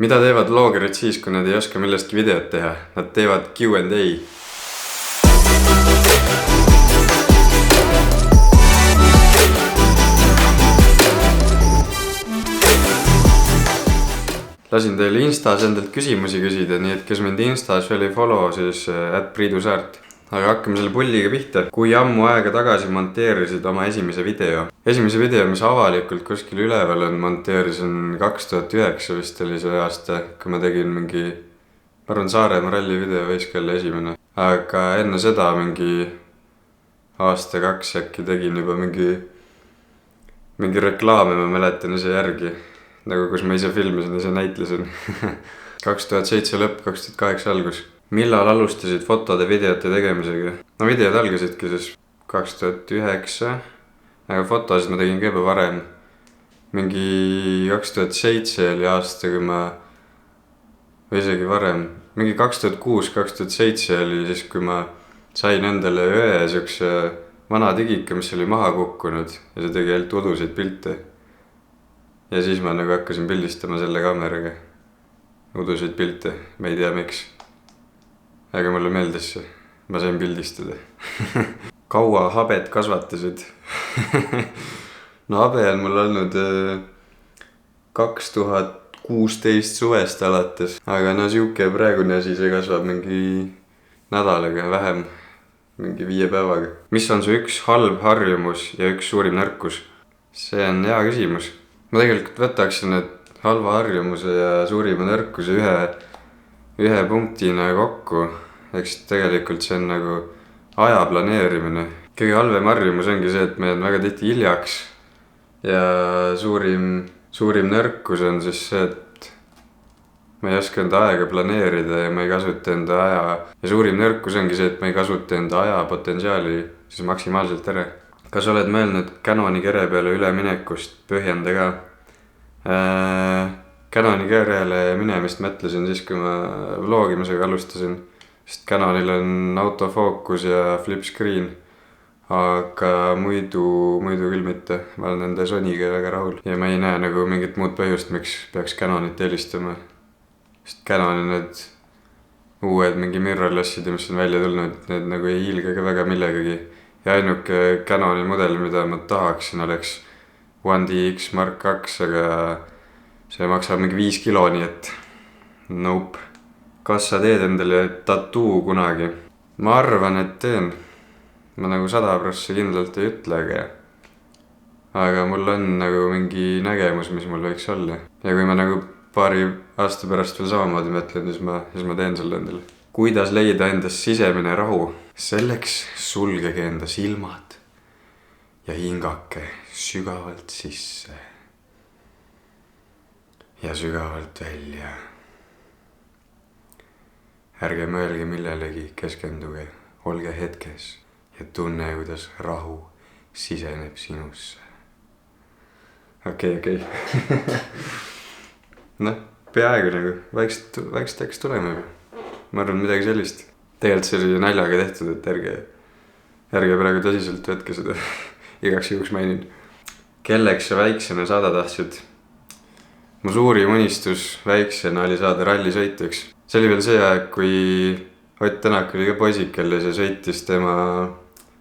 Mida teevad loogerid siis, kui nad ei oska millestki videot teha? Nad teevad Q&A. Lasin teile Instas endalt küsimusi küsida, nii et kes mind Instas veel ei follow, siis @priidusaart. Aga hakkame selle pulliga pihta. Kui ammu aega tagasi monteerisid oma esimese video? Esimese video, mis avalikult kuskil üleval on, monteerisin 2009 vist oli see aasta, kui ma tegin mingi, ma arvan Saaremaa ralli video võiski olla esimene. Aga enne seda mingi aasta-kaks äkki tegin juba mingi reklaame, ma mäletan ise järgi. Nagu kus ma ise filmisin, ise näitlesin. 2007 lõpp, 2008 algus. Millal alustasid fotode videote tegemisega? No videod algasidki siis 2009, aga fotosid ma tegin juba varem. Mingi 2007 oli aasta, kui ma, või isegi varem, mingi 2006-2007 oli siis, kui ma sain endale ühe siukse vana digika, mis oli maha kukkunud ja see tegi ainult udusid pilte. Ja siis ma nagu hakkasin pildistama selle kaameraga. Udusid pilte, ma ei tea miks. Aga mulle meeldis see, ma sain pildistada. Kaua habet kasvatasid? No habe on mul olnud 2016 suvest alates. Aga no siuke praegune asi, see kasvab mingi nädalaga vähem, mingi 5 päevaga. Mis on su üks halb harjumus ja üks suurim nõrkus? See on hea küsimus. Ma tegelikult võtaksin need halva harjumuse ja suurima nõrkuse ühe punktina kokku. Eks tegelikult see on nagu aja planeerimine. Kõige halvem harjumus ongi see, et me on väga tihti hiljaks. Ja suurim nõrkus on siis see, et ma ei oska enda aega planeerida ja ma ei kasuta enda aja. Ja suurim nõrkus ongi see, et ma ei kasuta enda aja potentsiaali siis maksimaalselt ära. Kas oled mõelnud Canoni kere peale üleminekust? Põhjenda ka. Canoni kerele minemist mõtlesin siis, kui ma vlogimisega alustasin. Sest Canonil on autofookus ja flip screen. Aga muidu küll mitte. Ma olen enda Sonyga väga rahul. Ja ma ei näe nagu mingit muud põhjust, miks peaks Canonit eelistama. Sest Canoni need uued mingi mirrorlessid, mis on välja tulnud, need nagu ei hiilga ka väga millegagi. Ja ainuke Canoni mudel, mida ma tahaksin, oleks 1DX Mark II, aga see maksab mingi 5 kilo, nii et nope. Kas sa teed endale tattoo kunagi? Ma arvan, et teen. Ma nagu 100% kindlalt ei ütle, aga mul on nagu mingi nägemus, mis mul võiks olla. Ja kui ma nagu paari aasta pärast veel samamoodi mõtlen, siis ma teen selle endale. Kuidas leida endas sisemine rahu? Selleks sulgege enda silmad ja hingake sügavalt sisse ja sügavalt välja. Ärge mõelge millelegi, keskenduge, olge hetkes ja tunne, kuidas rahu siseneb sinusse. Okei. Noh, peaaegu nagu, vaikselt hakkas tulema juba. Ma arvan midagi sellist. Tegelikult see oli naljaga tehtud, et ärge praegu tõsiselt võtke seda. Igaks juhuks mainin. Kelleks sa väiksena saada tahtsid? Mu suurim unistus väiksena oli saada rallisõitjaks. See oli veel see aeg, kui Ott Tänak oli ka poisikel ja see sõitis tema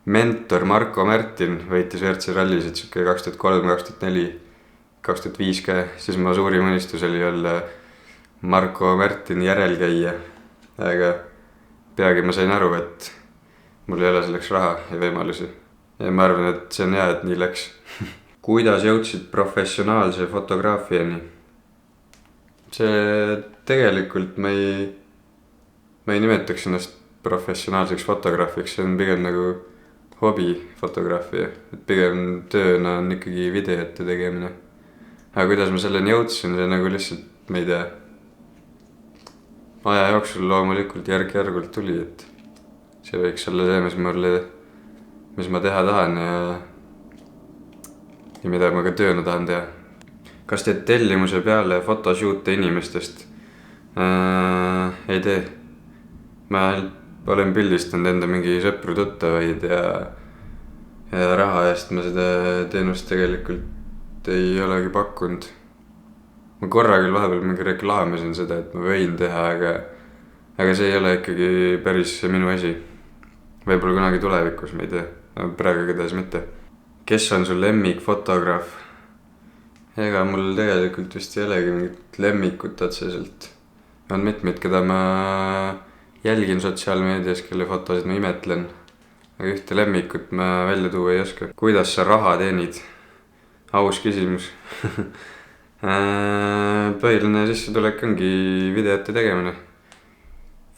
mentor Marko Märtin võitis WRC rallisid 2003, 2004, 2005 ka. Siis mu suurim unistus oli olla Marko Märtini järelkäija. Aga peagi ma sain aru, et mul ei ole selleks raha ja võimalusi. Ja ma arvan, et see on hea, et nii läks. Kuidas jõudsid professionaalse fotograafiani? See tegelikult ma ei nimetaks ennast professionaalseks fotograafiks. See on pigem nagu hobifotograafia. Pigem tööna on ikkagi videote tegemine. Aga kuidas ma selleni jõudsin, see nagu lihtsalt, ma ei tea. Aja jooksul loomulikult järk-järgult tuli, et see võiks olla see, mis ma teha tahan ja mida ma ka tööna tahan teha. Kas teed tellimuse peale fotoshoot'e inimestest? Ei tee. Ma olen pildistanud enda mingi sõpru tuttavaid ja raha eest ma seda teenust tegelikult ei olegi pakkunud. ma korra küll vahepeal mingi reklaamisin seda, et ma võin teha, aga see ei ole ikkagi päris minu asi. Võib-olla kunagi tulevikus, ma ei tea, praegu igatahes mitte. Kes on sul lemmikfotograaf? Ega mul tegelikult vist ei olegi mingit lemmikut otseselt. On mitmeid, keda ma jälgin sotsiaalmeedias, kelle fotosid ma imetlen. Aga ühte lemmikut ma välja tuua ei oska. Kuidas sa raha teenid? Aus küsimus. Põhiline sissetulek ongi videote tegemine,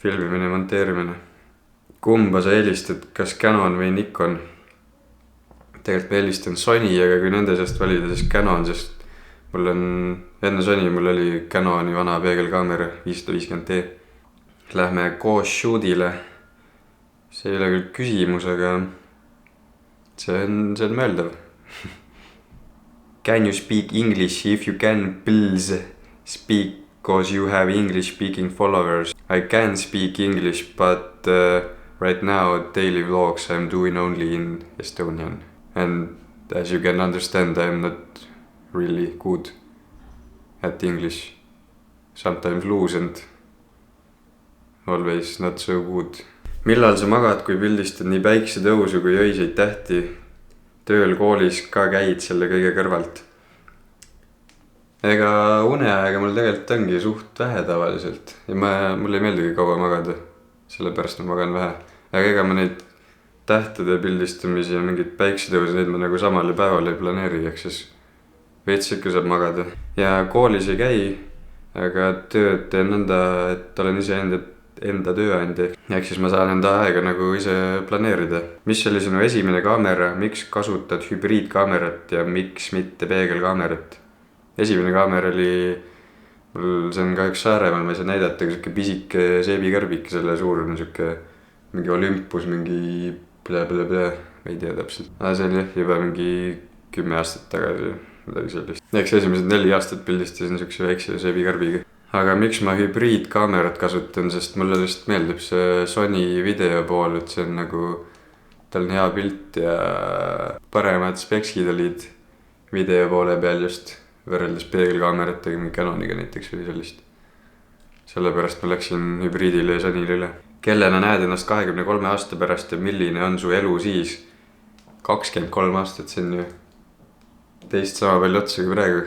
filmimine, monteerimine. Kumba sa eelistad, kas Canon või Nikon? Tegelikult ma eelistan Sony, aga kui nende seast valida, siis Canon, sest mul on enne Sony, mul oli Canoni vana peegelkaamera 550D. Lähme koos shoot'ile. See ei ole küll küsimus, aga see on mõeldav. Can you speak English? If you can, please speak, cause you have English speaking followers. I can speak English, but right now daily vlogs I'm doing only in Estonian. And as you can understand, I'm not really good at English. Sometimes lose and always not so good. Millal sa magad, kui pildistad nii päiksetõusu kui öiseid tähti? Tööl, koolis ka käid selle kõige kõrvalt? Ega uneaega mul tegelikult ongi suht vähe tavaliselt. Ja mul ei meeldigi kaua magada, sellepärast ma magan vähe. Aga ega ma neid tähtede pildistamisi ja mingid päiksetõusi, neid ma nagu samale päeval ei planeeri, ehk siis veits ikka saab magada. Ja koolis ei käi, aga tööd teen nõnda, et olen ise enda tööandja. Ehk siis ma saan enda aega nagu ise planeerida. Mis oli sinu esimene kaamera, miks kasutad hübriidkaamerat ja miks mitte peegelkaamerat? Esimene kaamera oli, see on kahjuks Saaremaal, ma ei saa näidata, aga siuke pisike seebikärbik, selle suurune siuke mingi Olympus, mingi ma ei tea täpselt. See oli juba mingi 10 aastat tagasi, midagi sellist. Eks esimesed 4 aastat pildistasin siukse väikse seebikarbiga. Aga miks ma hübriidkaamerat kasutan, sest mulle just meeldib see Sony video pool, et see on nagu, tal on hea pilt ja paremad speksid olid video poole peal just võrreldes peegelkaameratega, mingi Canoniga näiteks või sellist. Sellepärast ma läksin hübriidile ja Sonyle üle. Kellena näed ennast 23 aasta pärast ja milline on su elu siis? 23 aastat, see on ju teist sama palju otsa kui praegu.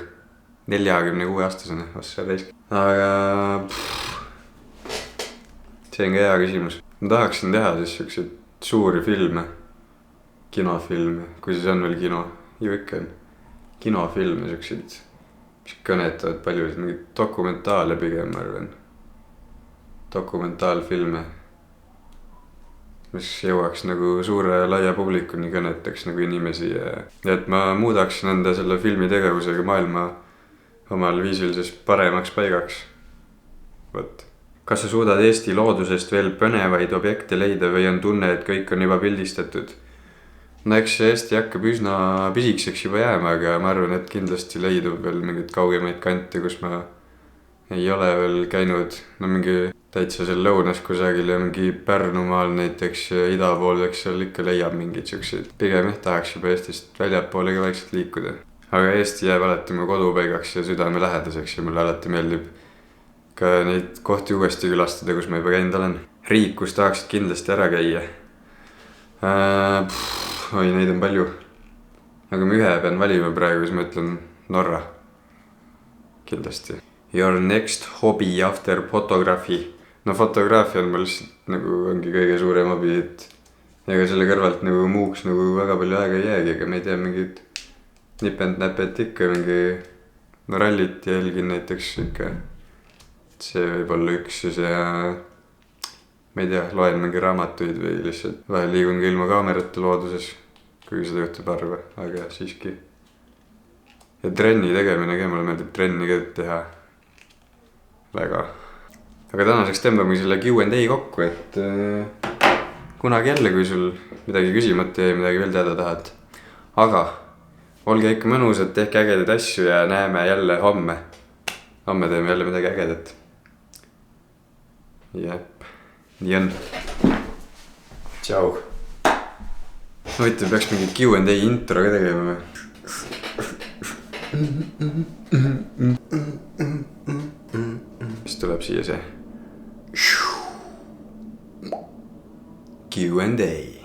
46 aastasena, ossa täis. Aga see on ka hea küsimus. Ma tahaksin teha siis siukseid suuri filme, kinofilme, kui siis on veel kino, ju ikka on. Kinofilme siukseid, mis kõnetavad paljusid, mingid dokumentaale pigem, ma arvan. Dokumentaalfilme, mis jõuaks nagu suure laia publikuni, kõnetaks nagu inimesi ja et ma muudaksin enda selle filmi tegevusega maailma omal viisilises paremaks paigaks. Võt. Kas sa suudad Eesti loodusest veel põnevaid objekte leida või on tunne, et kõik on juba pildistatud? No eks Eesti hakkab üsna pisikseks juba jääma, aga ma arvan, et kindlasti leidub veel mingid kaugemaid kante, kus ma ei ole veel käinud. No mingi täitsa seal lõunas kusagil ja mingi Pärnumaal näiteks ja ida pool, eks seal ikka leiab mingid siukseid. Pigem tahaks juba Eestist väljapoole ka vaikselt liikuda. Aga Eesti jääb alati mu kodupaigaks ja südame lähedaseks ja mulle alati meeldib ka neid kohti uuesti külastada, kus ma juba käinud olen. Riik, kus tahaksid kindlasti ära käia? Oi, neid on palju. Aga ma ühe pean valima praegu, siis ma ütlen Norra. Kindlasti. Your next hobby after photography. No fotograafia on mul lihtsalt nagu ongi kõige suurem hobi, et ega selle kõrvalt nagu muuks nagu väga palju aega ei jäägi, aga ma ei tea, mingid nipend-näpet ikka mingi rallit jälgin näiteks ikka. See võib olla üks ja ma ei tea, loen mingi raamatuid või lihtsalt vahel liigun ka ilma kaamerate looduses, kui seda juhtub harva, aga siiski. Ja trenni tegemine ka, mulle meeldib trenni ka teha väga. Aga tänaseks tõmbame selle Q&A kokku, et kunagi jälle, kui sul midagi küsimata ja midagi veel teada tahad. Aga olge ikka mõnusad, tehke ägedaid asju ja näeme jälle homme. Homme teeme jälle midagi ägedat. Jep, nii on. Tšau. Huvitav, peaks mingi Q&A intro ka tegema. siis tuleb siia see Q&A.